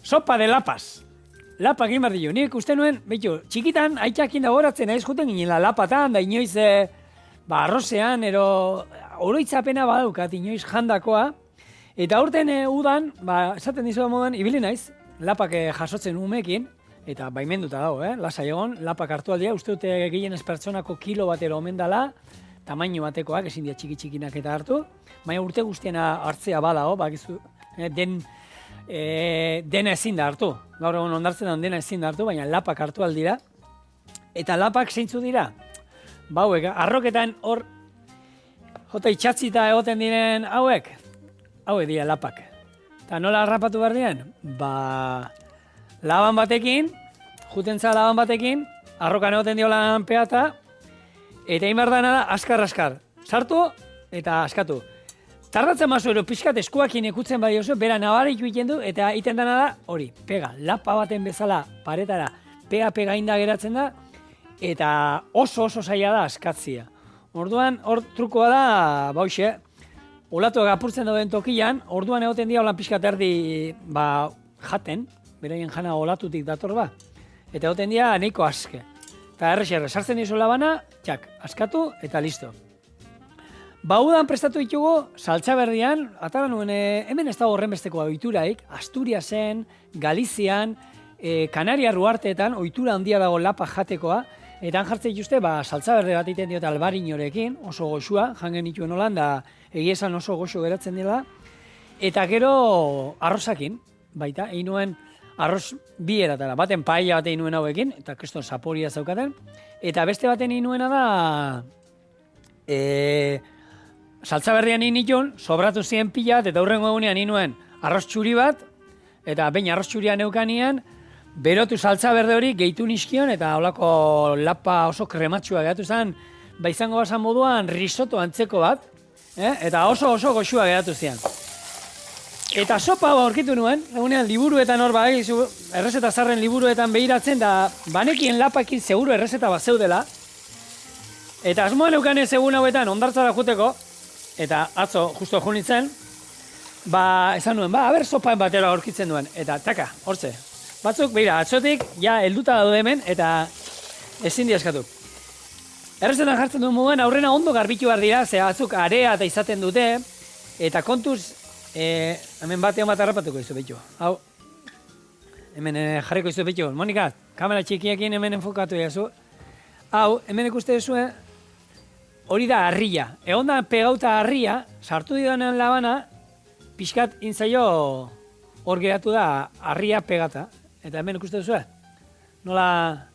sopa de lapas. Lapak egin behar dio. Nik uste nuen, behitu, txikitan aitzakin da horatzen aiz juten ginela lapatan, da inoiz arrozean, oroitzapena badaukat inoiz jandakoa. Eta aurten udan, esaten dizuda moduan, ibili naiz, lapak jasotzen umekin, eta baimenduta dago, lasai egon, lapak hartu aldia, uste dute gehienez pertsonako kilo batero omen dala, tamaino batekoak, ezin dira txiki-txikinak eta hartu, baina urte guztiena hartzea badago, bakizu, dena ezin da hartu. Gaur egun ondartzen da dena ezin da hartu, baina lapak hartu aldira. Eta lapak zeintzu dira? Hauek, arroketan hor, jota itxatzita egoten diren hauek dira lapak. Eta nola harrapatu behar diren? Laban batekin, jutentza laban batekin, arrokan egoten dio lan peata, eta egin behar dana da, askar, sartu eta askatu. Tardatzen mazu pixkat eskuakin ikutzen badi oso, bera nabaritu egiten du, eta egiten dana da, hori, pega, lapa baten bezala paretara, pega inda geratzen da, eta oso zaila da askatzia. Orduan, hor trukoa da, bauxe, olatuak apurtzen dauden tokian, orduan egoten dira holan pixkat erdi, jaten, beraien jana olatutik dator ba, eta egoten dira nahiko aske. Eta erre, sartzen dizu labana, txak, askatu eta listo. Udan prestatu ditugu, Saltzaberrian, atara nuen, hemen ez dago horrenbesteko ohituraik, Asturiasen, Galizian, Kanariar uharteetan, ohitura handia dago lapa jatekoa, eta han jartzen dituzte, Saltzaberri bat egiten diote albarinorekin, oso goxua, jangen dituen holan, da egia esan oso goxo geratzen dela, eta gero arrozakin, baita, egin nuen arroz bi eratara, baten paella bat egin nuen hauekin, eta kriston zaporia zaukaten, eta beste baten egin nuena da, Saltzaberrian egin nituen, sobratu ziren pila bat, eta hurrengo egunean egin nuen arroz txuri bat, eta baina arroz txuria neukanian, berotu saltzaberde hori gehitu nizkion, eta holako lapa oso krematxua geratu zen, izango bazan moduan risotto antzeko bat, eta oso goxua geratu zian. Eta sopa aurkitu nuen, egunean liburuetan hor errezeta zarren liburuetan behiratzen, da banekien lapakin seguru errezeta bat zeudela, eta asmoan eukanez egun hauetan ondartzara juteko, eta atzo, justo jo nintzen, esan nuen, aber sopaen batera aurkitzen duen, eta taka, hortze. Batzuk, begira, atzotik, ja, helduta daude hemen, eta ezin diaskatu. Errezetan jartzen duen moduan, aurrena ondo garbitu behar dira, ze batzuk area eta izaten dute, eta kontuz, hemen batean bat harrapatuko izu behitu. Hau, hemen jarriko izu behitu. Monika, kamera txikiekin hemen enfokatu jazu. Hau, hemen ikuste duzue, hori da harria. Egon da pegauta harria, sartu didanean labana, pixkat intzaio hor geratu da harria pegata. Eta hemen ikuste duzu, nola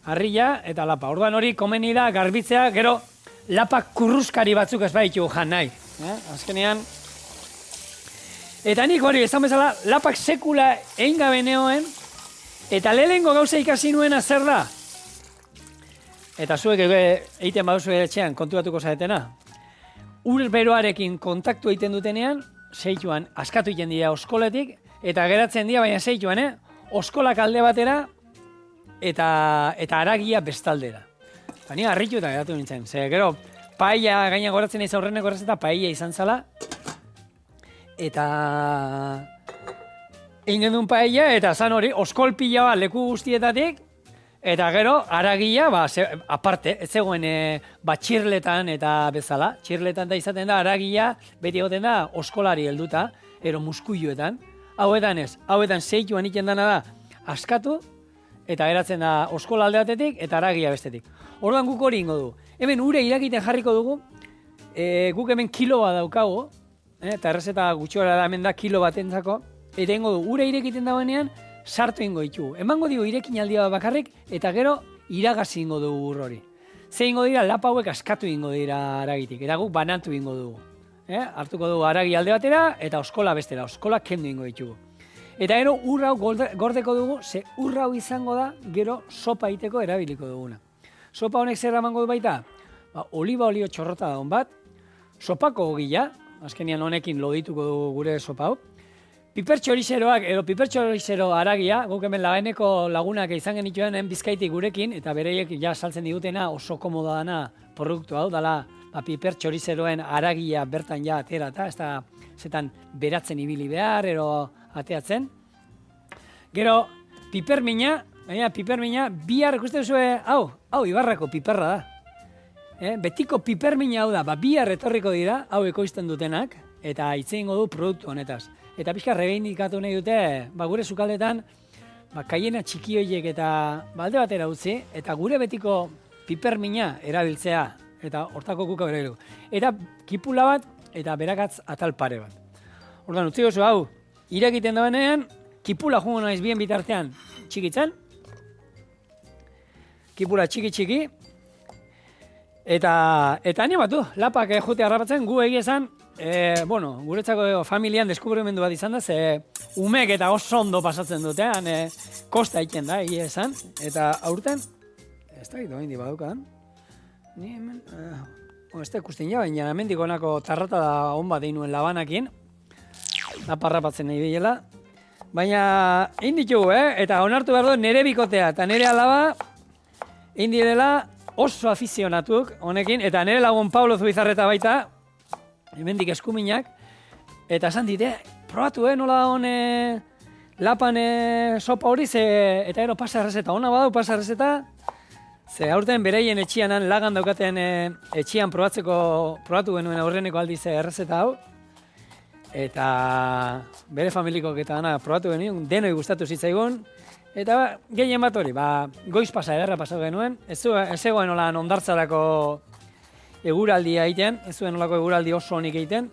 harria eta lapa. Orduan hori komeni da garbitzea, gero lapa kurruskari batzuk ez baditu jan nahi. Azkenean. Eta nik hori, esan bezala, lapak sekula egin gabe neoen, eta lehengo gauza ikasi nuena zer da. Eta zuek egiten baduzu etxean konturatuko zaretena. Ur beroarekin kontaktu egiten dutenean, zeituan askatu egiten dira oskoletik, eta geratzen dira, baina zeituan, oskolak alde batera, eta haragia bestaldera. Eta ni harritu eta geratu nintzen. Ze gero, paella gaina goratzen ez aurreneko errezeta, paella izan zala, eta egin genuen paella, eta zan hori, oskol pila bat leku guztietatik, eta gero, haragia, aparte, ez zegoen txirletan eta bezala. Txirletan da izaten da, haragia, beti egoten da, oskolari helduta, ero muskuioetan. Hauetan ez, hauetan zeituan iten dana da, askatu, eta geratzen da oskola alde batetik, eta haragia bestetik. Orduan guk hori ingo du. Hemen ure irakiten jarriko dugu, guk hemen kilo bat daukago, eta errezeta gutxora da hemen da kilo bat entzako, eta ingo du, ure irakiten dagoenean, sartu ingo ditu. Emango dio irekin aldia bakarrik, eta gero iragazi ingo dugu ur hori. Ze ingo dira, lapa hauek askatu ingo dira haragitik, eta guk banatu ingo dugu. Hartuko dugu haragi alde batera, eta oskola bestera, oskola kendu ingo ditugu. Eta gero ur hau gordeko dugu, ze ur hau izango da, gero sopa egiteko erabiliko duguna. Sopa honek zer emango du baita? Oliba olio txorrota da hon bat, sopako gila, azkenian honekin lodituko dugu gure sopa hau, piper txorizeroak, edo piper txorizero haragia, guk hemen lageneko lagunak izan genituen Bizkaitik gurekin, eta bereiek ja saltzen digutena oso komoda dana produktu hau, dala piper txorizeroen haragia bertan ja atera, eta ez da zetan beratzen ibili behar, ero ateatzen, Gero, pipermina, baina pipermina, bihar ikusten zuen, hau Ibarrako piperra da. Betiko pipermina hau da, bihar etorriko dira, hau ekoizten dutenak, eta itzeingo du produktu honetaz. Eta pixka rebeindikatu nahi dute, gure sukaldetan, kaiena txiki horiek eta alde batera utzi, eta gure betiko pipermina erabiltzea, eta hortako kuka bera dugu. Eta kipula bat, eta berakatz atal pare bat. Orduan, utzi gozu hau, irekiten dabenean, kipula jungo naiz bien bitartean txikitzen. Kipula txiki, eta animatu, lapak jute harrapatzen, gu egia esan, guretzako familian deskubrimendu bat izan da, ze umek eta oso ondo pasatzen dutean, kosta egiten da, egia esan, eta aurten, ez da gitu, hindi badukan, ni hemen, ez da ikusten ja, baina hemendik honako tarrata da hon bat einuen labanakin, naparrapatzen nahi bilela, baina egin ditugu, eta onartu behar du nire bikotea, eta nire alaba, egin direla oso afizionatuk honekin, eta nire lagun Pablo Zubizarreta baita, hemendik eskuminak, eta esan dite, probatu, nola da hone lapan sopa hori, eta ero pasa errezeta, hona badau pasa errezeta, ze aurten bereien etxianan lagan daukaten etxian probatu genuen aurreneko aldiz errezeta hau, eta bere familikok eta dana probatu genuen, denoi gustatu zitzaigun, eta gehien bat hori, goiz pasa ederra pasatu genuen, ez zegoen nola ondartzarako eguraldia egiten, ez zuen nolako eguraldi oso honik egiten,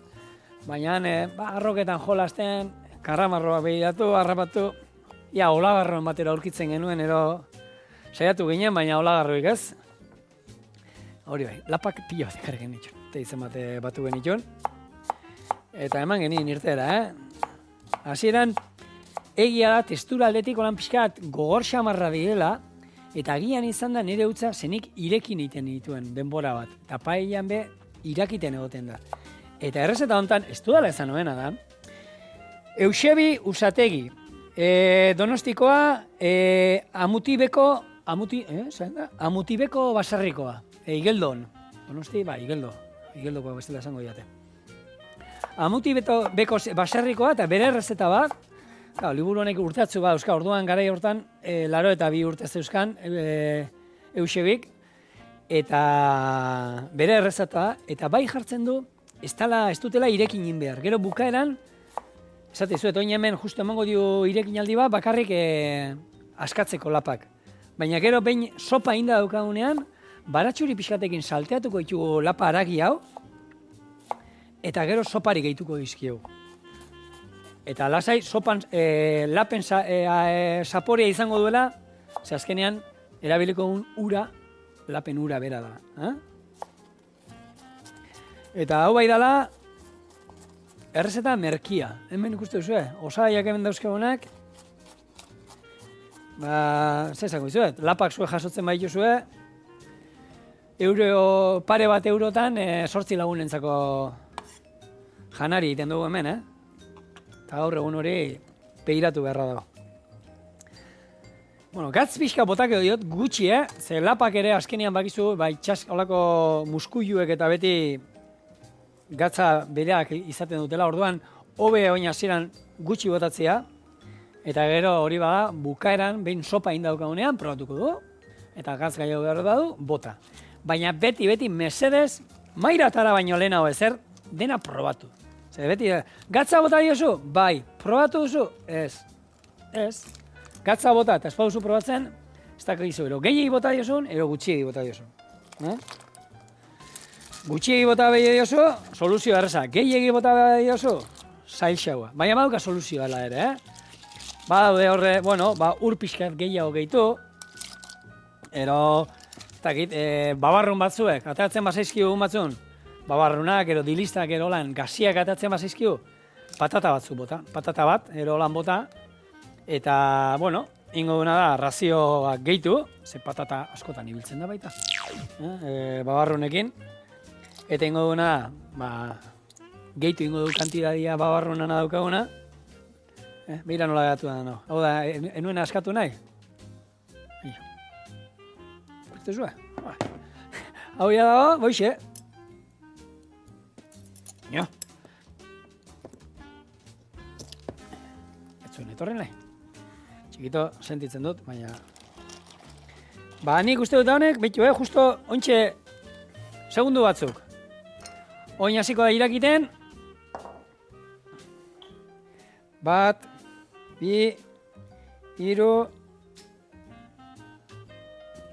baina arroketan jolasten, karramarroa behiratu, harrapatu, olagarroen batera aurkitzen genuen, saiatu ginen, baina olagarroik ez. Hori bai, lapak pila bat ekarri genitxun, eta izan batu genitxun, eta eman genien irtera, Hasieran, egia da, testura aldetik olan pixkat gogor xamarra direla, eta agian izan da nire utza zenik irekin egiten dituen denbora bat. Eta paellan be irakiten egoten da. Eta errezeta honetan, ez dudala ezan noena da, Eusebi Usategi, Donostikoa, Amutibeko basarrikoa, Igeldon. Donosti, Igeldoko bestela esango diate. Amutibeko basarrikoa eta bere errezeta bat, liburu honek urteatzu bat, orduan garai hortan, 82 urte zeuzkan, Eusebik, eta bere errezeta, eta bai jartzen du, ez dutela irekin behar. Gero bukaeran, esate zuet, oin hemen justu emango dio irekin aldi bat, bakarrik askatzeko lapak. Baina gero behin sopa inda daukagunean, baratxuri pixkatekin salteatuko ditugu lapa haragi hau, eta gero sopari gehituko dizkiegu. Eta lasai, sopan lapen zaporea izango duela, ze azkenean, erabiliko ura, lapen ura bera da. Eta hau bai dela, errezeta merkia. Hemen ikuste duzu, osagaiak hemen dauzkegunak, zezako izuet, lapak zue jasotzen baitu zue, pare bat eurotan 8 lagunentzako janari egiten dugu hemen, eta gaur egun hori behiratu beharra dago. Gatz pixka botak edo diot gutxi, ze lapak ere azkenean bakizu, itxas olako muskuiluek eta beti gatza bereak izaten dutela, orduan hobe oin hasieran gutxi botatzea, eta gero hori bada bukaeran behin sopa indaukagunean probatuko du, eta gatz gehiago behar du, bota. Baina beti mesedez, mairatara baino lehenago ezer, dena probatu. Zer beti, gatza bota diozu? Bai. Probatu duzu? Ez. Gatza bota eta ez pauzu probatzen, ez dakizu, gehiagi bota diozun, gutxiegi bota diozun. Gutxiegi bota behi diozu, soluzio erreza. Gehiegi bota behi diozu, zail xaua. Baina baduka soluzioa ala ere, Badaude horre, ur pixkat gehiago gehitu, babarrun batzuek, atatzen bazaizkiu batzun, babarrunak, dilistak, lan, gaziak atatzen bazaizkiu, patata batzu bota. Patata bat, lan bota, eta, ingo duna da, razioak gehitu, ze patata askotan ibiltzen da baita, babarrunekin, eta ingo duna, gehitu ingo du kantidadia babarrunana daukaguna, beira nola gatu da, no. Hau da, enuen askatu nahi? Ikuste zua? Hau ya dago, boixe. Jo. Ez zuen etorren nahi. Txikito sentitzen dut, baina... Ba, nik uste dut honek, behitu, justo ointxe segundu batzuk. Oin hasiko da irakiten. 1, 2, 3,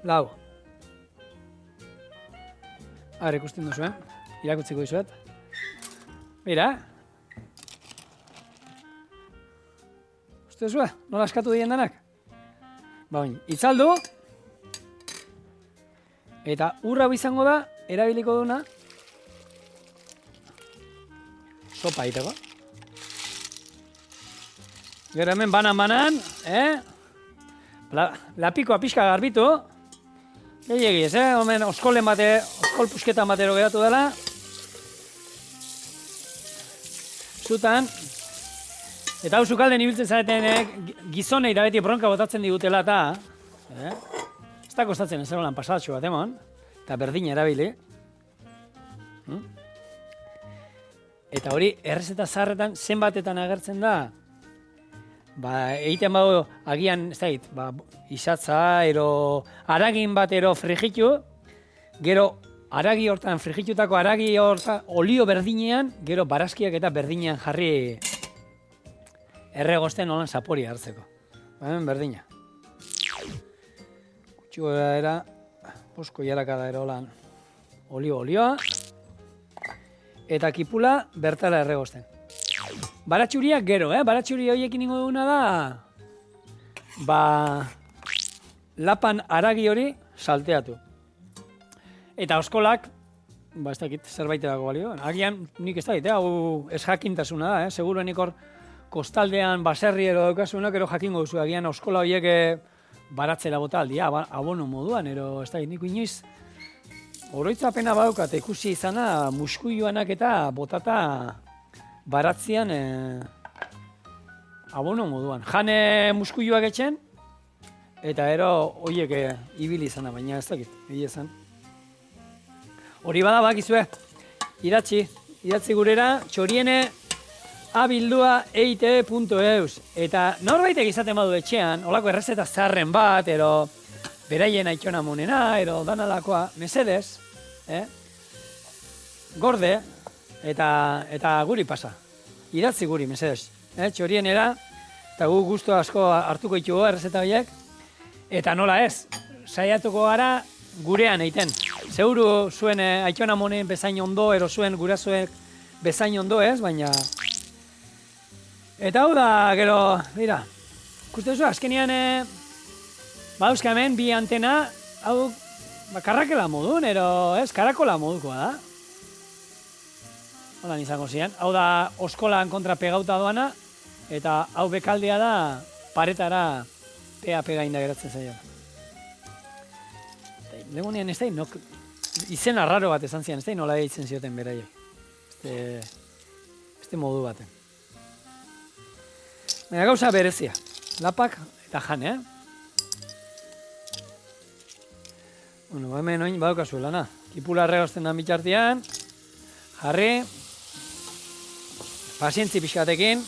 4. Ara, ikusten duzu, irakutziko dizuet. Mira. Uste duzu, nola askatu dien danak? Ba, oin, itzaldu. Eta urra izango da, erabiliko duna, sopa egiteko. Gero hemen banan, lapikoa pixka garbitu. Gehiagiz, hemen oskol pusketan batero geratu dela. Zutan. Eta hau sukalden ibiltzen zareten gizonei da beti bronka botatzen digutela eta. Ez da kostatzen ez zerolan pasadatxo bat emon. Eta berdin erabili. Eta hori errezeta zaharretan zenbatetan agertzen da. Ba, egiten badu agian, ez da ba, isatza, ero aragin bat ero frigitu, gero aragi hortan, frigitutako aragi hortan, olio berdinean, gero barazkiak eta berdinean jarri erregosten holan sapori hartzeko. Hemen berdina. Kutxu era, posko jarakada ero holan olioa, eta kipula bertala erregosten. Baratxuriak gero, baratxuri horiekin ingo duguna da, ba, lapan aragi hori salteatu. Eta oskolak, ba, ez dakit zerbait dago balio. Agian nik ez dakit, hau ez jakintasuna da, seguro nik hor kostaldean baserri ero daukasunak ero jakingo duzu. Agian oskola horiek baratzera bota aldia, abono moduan, ero ez dakit nik inoiz. Oroitzapena badaukat ikusi izana muskuioanak eta botata baratzean abono moduan. Jane muskuioak etxen, eta ero horiek ibili izana, baina ez dakit, egia esan. Hori bada bakizue, idatzi gurera, txoriene abildua eite.eus. Eta norbaitek izaten badu etxean, holako errezeta zaharren bat, ero beraien aitxona monena, ero danalakoa, mesedez, gorde, eta guri pasa. Idatzi guri, mesedez. Txorienera, eta gu guztu asko hartuko ditugu errezeta horiek. Eta nola ez, saiatuko gara gurean egiten. Seguru zuen aitxona monen bezain ondo, ero zuen gurasoek bezain ondo ez, baina... Eta hau da, gero, mira, ikusten zu, azkenean, badauzka hemen, bi antena, hau, karrakela modun, ero, ez, karakola modukoa da. Hola izango ziren. Hau da oskolan kontra pegauta doana, eta hau bekaldea da paretara pega inda geratzen zaio. Legunean ez da, izen arraro bat esan zian, ez da, nola egiten zioten beraiek. Este modu baten. Baina gauza berezia. Lapak eta jan, Bueno, hemen oin badaukazu lana. Kipula erregozten da bitxartian, jarri, pazientzi pixkatekin.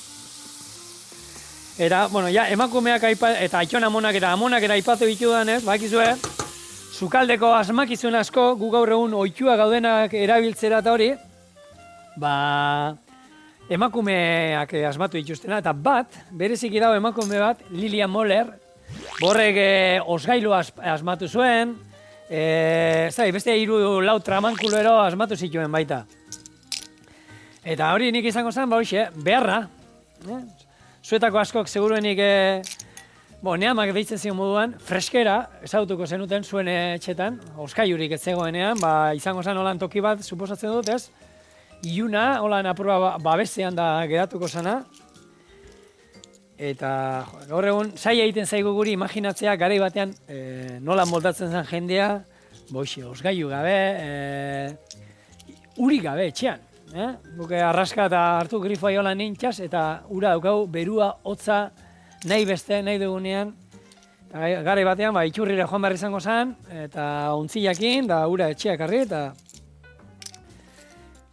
Eta, bueno, ja, emakumeak eta aitxona amonak eta amonak eta aipatu ditudan ez, bakizue, sukaldeko asmakizun asko, gu gaur egun oitua gaudenak erabiltzera eta hori, ba, emakumeak asmatu dituztena, eta bat, bereziki dago emakume bat, Lilia Moller, borrek osgailu asmatu zuen, beste 3-4 tramankulero asmatu zituen baita. Eta hori nik izango zen, ba hoxe, beharra. Zuetako askok seguruenik, neamak deitzen zion moduan, freskera, ezagutuko zenuten zuen etxetan, oskailurik ez zegoenean, ba izango zen holan toki bat, suposatzen dut, ez? Iluna, holan apurba babesean da geratuko zana. Eta gaur egun, zaila egiten zaigu guri imaginatzea, garai batean nola moldatzen zen jendea, boixe, osgailu gabe, uri gabe etxean. Buke arraska eta hartu grifoa jola nintxas, eta ura daukau, berua, hotza, nahi beste, nahi dugunean. Garai batean, itxurrire joan behar izango zen, eta ontzilakin, da ura etxeak harri, eta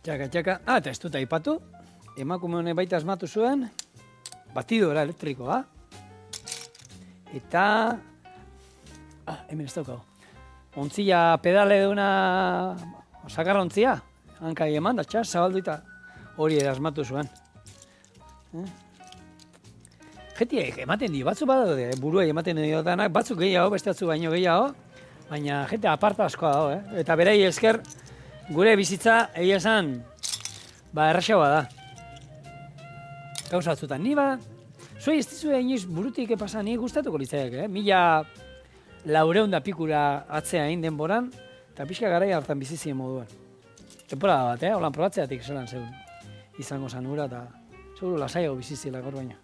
txaka. Eta ez dut aipatu, emakume honek baita asmatu zuen, batidora elektrikoa. Eta... hemen ez daukago. Ontzia pedale duna... Sakarra ontzia. Hankai eman da, txas, zabaldu eta hori asmatu zuen. Jetiek ematen dio, batzuk badaude, buruei ematen dio danak, batzuk gehiago, beste batzu baino gehiago, baina jete aparta askoa dago, Eta berei esker, gure bizitza, egia esan, erraxagoa da. Gauza batzutan, ni zuei ez dizue inoiz burutik epasa, ni gustatuko litzaiak, 1400 pikura atzea egin denboran, eta pixka garai hartan bizizien moduan. Temporada bat, holan probatzeatik zelan zeuden. Izango zan ura, eta seguru lasaiago biziziela gor baina.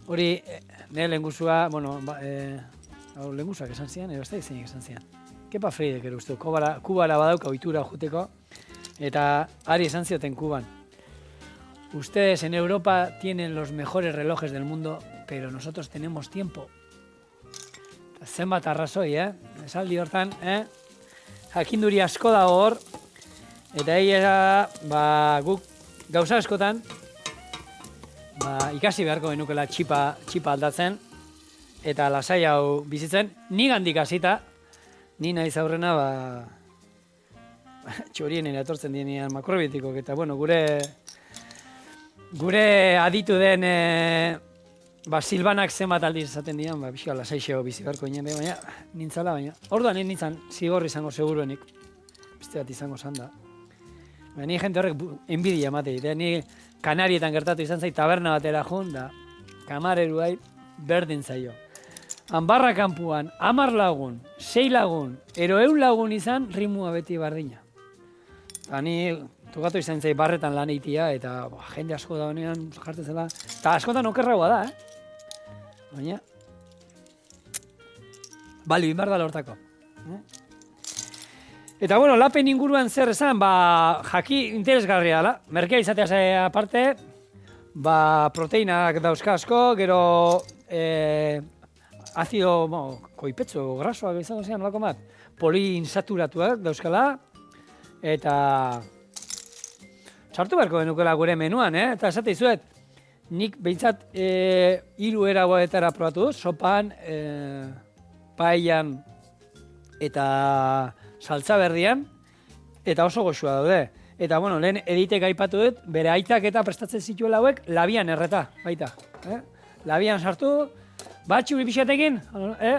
Hori, nire lehenguzua, lehenguzuak esan zian, edo ez da izenik esan zian. Kepa Freidek ere uste, Kubara badauka ohitura juteko, eta ari esan zioten Kuban. Ustedes en Europa tienen los mejores relojes del mundo, pero nosotros tenemos tiempo. Zenbat arrazoi, esaldi hortan, jakinduri asko dago hor, eta egia guk gauza askotan, ikasi beharko genukela txipa aldatzen, eta lasai hau bizitzen, nigandik hasita, ni naiz aurrena, txorienen etortzen dienean makrobiotikok, eta gure aditu den Silbanak zenbat aldiz esaten dian, pixka lasaixeo bizi beharko ginen, baina nintzala, baina orduan nintzen zigor izango seguruenik, beste bat izango zan da. Ni jente horrek enbidia emate dit, ni Kanarietan gertatu izan zait taberna batera joan, da kamareruai berdin zaio. Barra kanpuan, 10 lagun, 6 lagun, 100 lagun izan, rimua beti bardina. Eta ni tokatu izan zait barretan lan eitia, eta jende asko da honean jartzen zela, eta askotan okerragoa da, Baina, bali, inbar da lortako. Eta, lapen inguruan zer esan, jaki interesgarria da. Merkea izatea aparte, proteinak dauzka asko, gero azido, koipetxo, grasoak izango zean, lako bat, poliinsaturatuak dauzkala, eta sartu beharko denukela gure menuan, eta esate izuet, nik behintzat 3 eragoetara probatu dut, sopan, paellan eta saltza berdian, eta oso goxua daude. Eta, lehen editek aipatu dut, bere aitak eta prestatzen zituela hauek, labian erreta, baita. Labian sartu, batxuri pixatekin,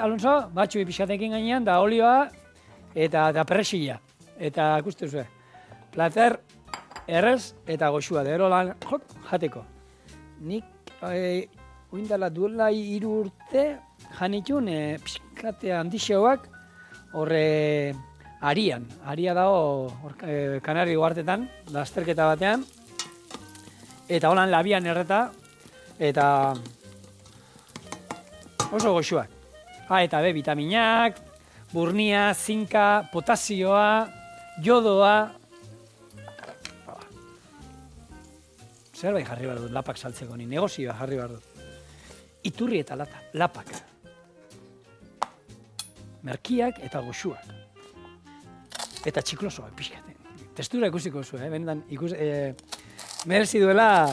Alonso, batxuri pixatekin gainean, da olioa eta perrexila. Eta ikustu zuen, plater errez eta goxua, da lan jateko. Nik, oindala duela 3 urte, janitxun, pixkate handixeoak, horre aria dago Kanari uhartetan, lasterketa batean, eta holan labian erreta, eta oso goxuak. Eta vitaminak, burnia, zinka, potasioa, jodoa, zerbait jarri behar dut lapak saltzeko, ni negozioa jarri behar dut. Iturri eta lapak. Merkiak eta goxuak. Eta txiklosoak pixkaten. Testura ikusiko zu, benetan merezi duela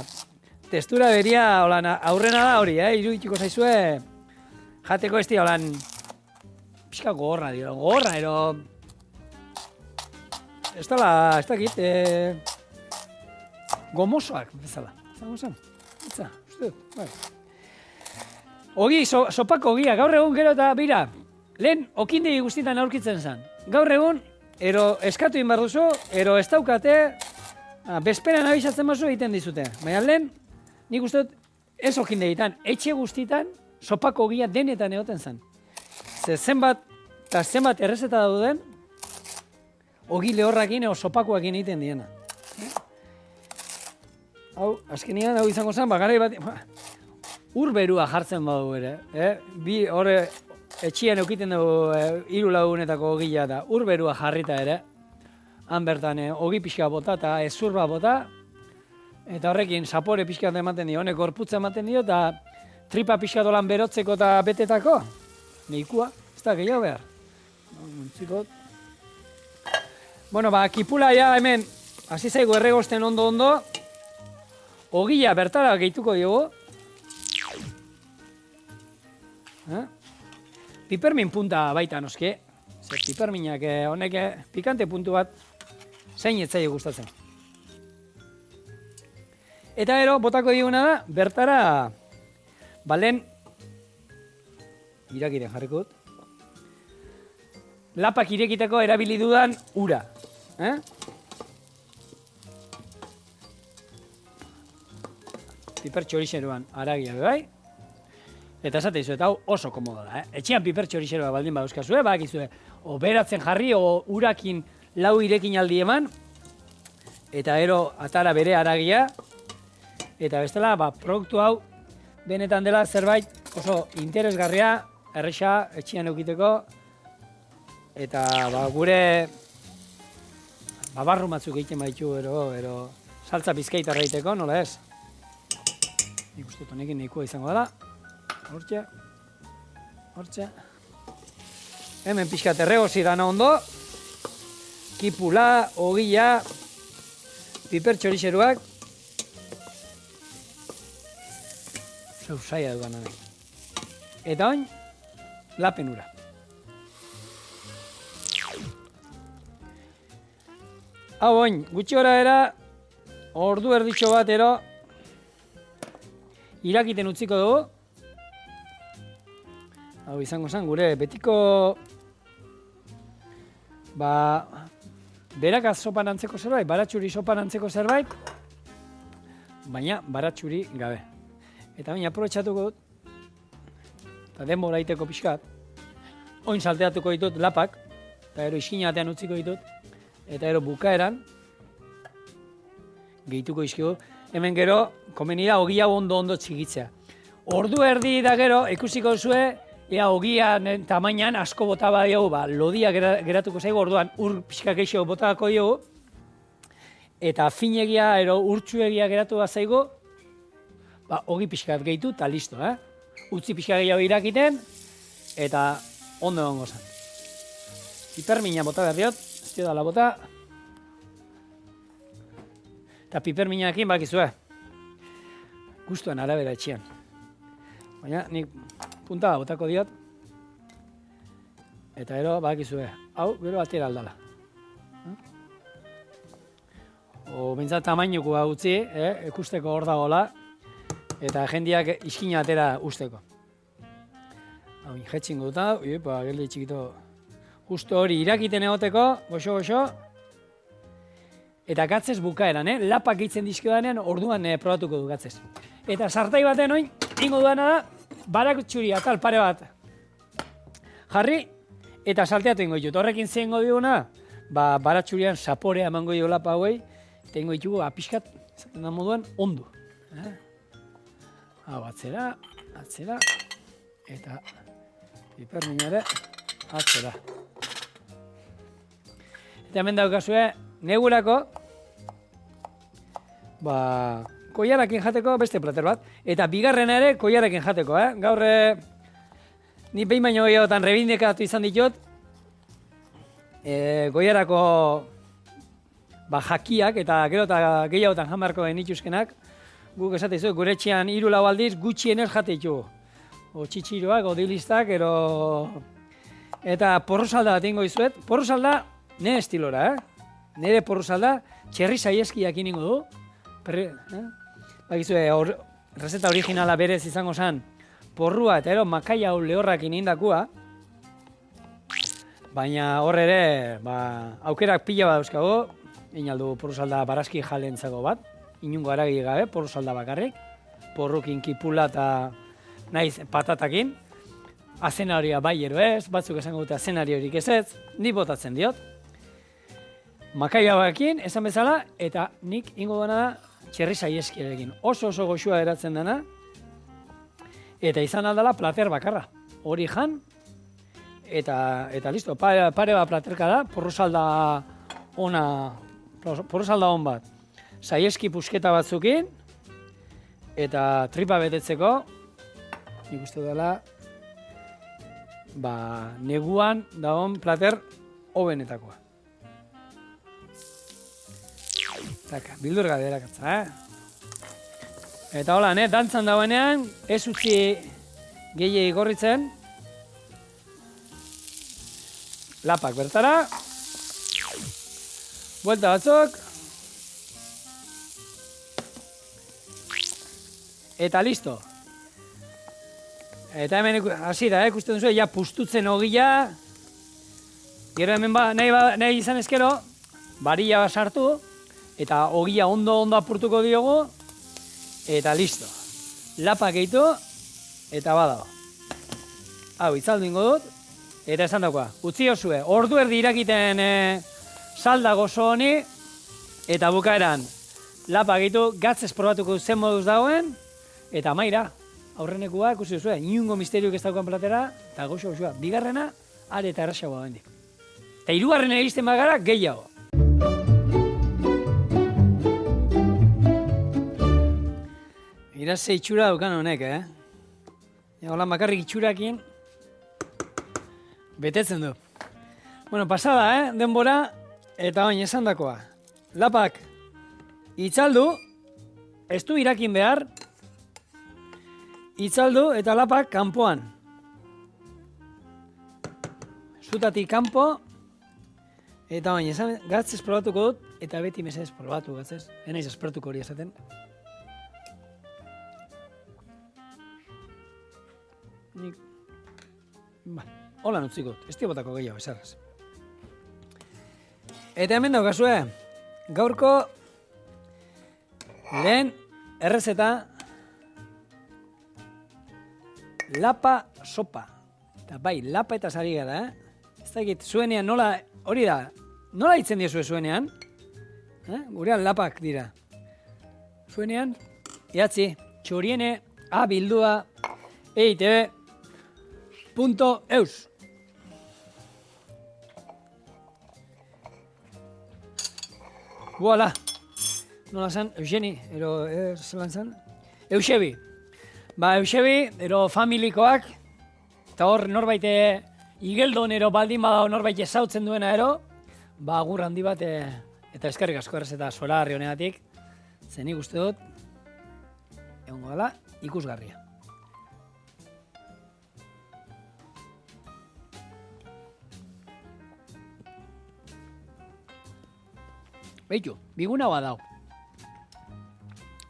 testura beria aurrena da hori, irudituko zaizue jateko ez dira pixka gogorra dira, ero ez dakit gomosoak bezala. Zango zen? Itza, uste dut. Ogi, sopako ogia, gaur egun gero eta bira, lehen okindegi guztietan aurkitzen zen. Gaur egun, ero eskatu egin behar duzu, ero ez daukate, bezperan abisatzen bazu egiten dizute. Baina lehen, nik uste dut, ez okindegitan, etxe guztietan, sopako ogia denetan egoten zen. Zenbat errezeta dauden, ogi lehorrakin edo sopakoakin egiten diena. Hau, azkenian hau izango zen, garai bat, urberua jartzen badu ere. Horre, etxian eukiten dugu 3 lagunetako ogila da, urberua jarrita ere. Han bertan, ogi pixka bota eta ezurba bota. Eta horrekin, sapore pixka ematen dio, honek gorputza ematen dio, eta tripa pixka dolan berotzeko eta betetako. Neikua, ez da gehiago behar. Muntzikot. Kipula ja hemen, hasi zaigu erregosten ondo. Ogila bertara gehituko diogu. Pipermin punta baita noski. Zer piperminak honek pikante puntu bat zein ez zaio gustatzen. Eta gero, botako diguna da, bertara balen irakiren jarrikut. Lapak irekiteko erabili dudan ura. Piper txorixeroan aragia bai. Eta esate izuet, hau oso komodo da. Etxean piper txorixeroa baldin badauzkazue, badakizue, oberatzen jarri, o urakin lau irekin aldi eman, eta ero atara bere aragia, eta bestela, produktu hau benetan dela zerbait oso interesgarria, erresa etxean eukiteko, eta gure barru batzuk egiten baitu, ero saltza bizkaitarra egiteko, nola ez? Nik uste honekin nahikoa izango dela. Hortxe. Hemen pixkat erregozi dana ondo. Kipula, ogia, piper txorixeruak. Zeu saia dudan honek. Eta oin, lapen ura. Hau oin, gutxi gora era, ordu erditxo bat ero, irakiten utziko dugu. Hau izango zen, gure betiko berakaz sopan antzeko zerbait, baratxuri sopan antzeko zerbait, baina baratxuri gabe. Eta baina aprobetxatuko dut, eta denbora iteko pixkat, oin salteatuko ditut lapak, eta ero iskinatean utziko ditut, eta ero bukaeran, gehituko izkigu, hemen gero, komeni da, ogia ondo txigitzea. Ordu erdi da gero, ikusiko zue, ea ogian tamainan asko bota badiogu, lodia geratuko zaigu, orduan ur pixka geixo botako diogu, eta finegia, ero urtsuegia geratu bat zaigu, ogi pixkat gehitu eta listo, Utzi pixka gehiago irakiten, eta ondo egongo zen. Pipermina bota behar diot, ez dio dala bota. Eta piperminakin bakizue, guztuen arabera etxean. Baina nik punta botako diot, eta ero bakizue, hau gero atera aldala. O bintzat tamainuko utzi, ikusteko hor dagoela, eta jendiak iskina atera usteko. Hau jetxingo dut hau, geldi txikito, justo hori irakiten egoteko, goxo, eta gatzez bukaeran, lapak gehitzen dizkiodanean orduan probatuko du gatzez. Eta sartai baten oin, ingo duana da, baratxuri atal pare bat jarri, eta salteatu ingo ditut. Horrekin zehengo diguna, baratxurian saporea emango dio lapa hauei, eta ingo ditugu apiskat, zaten da moduan, ondo. Hau, atzera, eta piperminare, atzera. Eta hemen daukazue, negurako, koiarakin jateko beste plater bat. Eta bigarrena ere koiarakin jateko, Gaur, ni behin baino gehiagotan rebindekatu izan ditut, goiarako jakiak eta gero eta gehiagotan jamarko genituzkenak, guk esate gure etxean 3-4 aldiz gutxienez jate ditugu. O txitxiroak, o dilistak, eta porrosalda bat ingo izuet. Porrosalda, nire estilora, Nire porrosalda, txerri saieskiak ingo du. Bakizue, rezeta originala berez izango zen, porrua eta makaia hau lehorrakin indakua. Baina hor ere, aukerak pila bat dauzkago, inaldu porrosalda barazki jalentzako bat, inungo aragi gabe, porrosalda bakarrik, porrukin, kipula eta naiz patatakin. Azenaria bai ero ez, batzuk esango dute azenari horik ez ez, ni botatzen diot. Makaia bakin, esan bezala, eta nik ingo duena da, txerri saieskiarekin. Oso goxua eratzen dena, eta izan aldala plater bakarra. Hori jan, eta listo, pare bat platerka da, porrosalda on bat. Saieski pusketa batzukin, eta tripa betetzeko, nik uste dela, neguan dagoen plater hobenetakoa. Bildurga derakatza, Eta hola, dantzan dagoenean, ez utzi gehiagik gorritzen, lapak bertara. Buelta batzuk. Eta listo. Eta hemen hasi da, ikusten duzu, ja pustutzen ogia. Gero hemen nahi izan ezkero, barilla sartu, eta ogia ondo apurtuko diogu, eta listo. Lapak gehitu, eta badago. Hau, itzaldu ingo dut, eta esan dagoa. Utzi osue, ordu erdi irakiten salda gozo honi, eta bukaeran lapak gehitu, gatzez probatuko zen moduz dagoen, eta maira, aurrenekua, ikusi duzue, inungo misteriuk ez daukan platera, eta goxo goxoa, bigarrena, are eta erraxagoa bendik. Eta hirugarren egizten bagara, gehiago. Ira ze itxura daukan honek, Holan bakarrik itxurakin, betetzen du. Bueno, pasada, denbora, eta bain esan dakoa. Lapak, itzaldu, ez du irakin behar, itzaldu eta lapak kanpoan. Zutatik kanpo, eta baina esan gatzez probatuko dut, eta beti mesedez probatu gatzez. Enaiz espertuko hori esaten. Nik, holan utziko dut, ez botako gehiago esarraz. Eta hemen daukazue, gaurko lehen errezeta lapa sopa. Eta bai, lapa eta sari gara, Ez da egit, zuenean nola, hori da, nola hitzen diezue zuenean? Gurean lapak dira. Zuenean, iatzi, txoriene, abildua, eitb.eus. Voila. Nola zan, Eugeni, ero, zelan zan? Eusebi. Ba, Eusebi, ero familikoak, eta hor norbait igeldon ero baldin badao norbait ezautzen duena ero, ba, agur handi bat, eta eskerrik asko errezeta zoragarri honegatik, zen nik uste dut, egongo dela, ikusgarria. Beitu, biguna badau.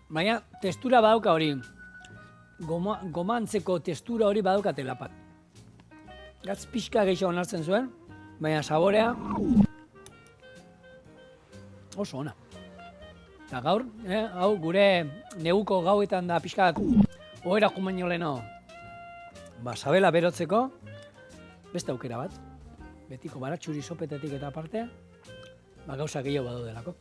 Baina, testura badauka hori, gomantzeko testura hori badaukate lapak. Gatz pixka gehiago onartzen zuen, baina saborea oso ona. Eta gaur, hau gure neguko gauetan da pixka ohera jumaino leno, ba, sabela berotzeko, beste aukera bat. Betiko baratxuri sopetetik eta aparte, ba, gauza gehiago badaudelako.